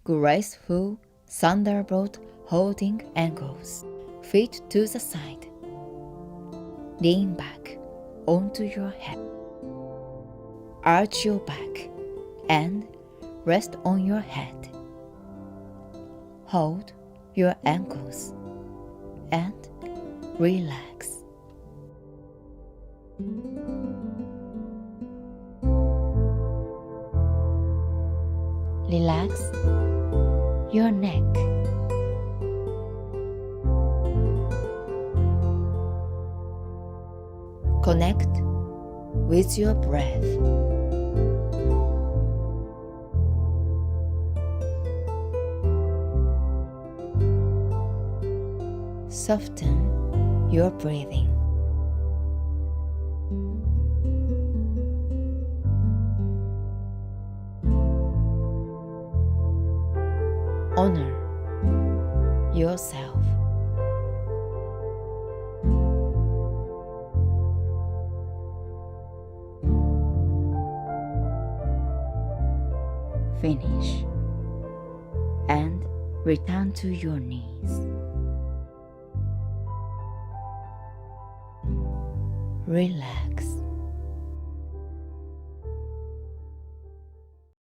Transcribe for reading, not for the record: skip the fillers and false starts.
Graceful thunderbolt holding ankles. Feet to the side. Lean back onto your head. Arch your back and rest on your head. Hold your ankles and relax. Relax your neck. Connect with your breath. Soften your breathing. Honor yourself. Finish and return to your knees. Relax.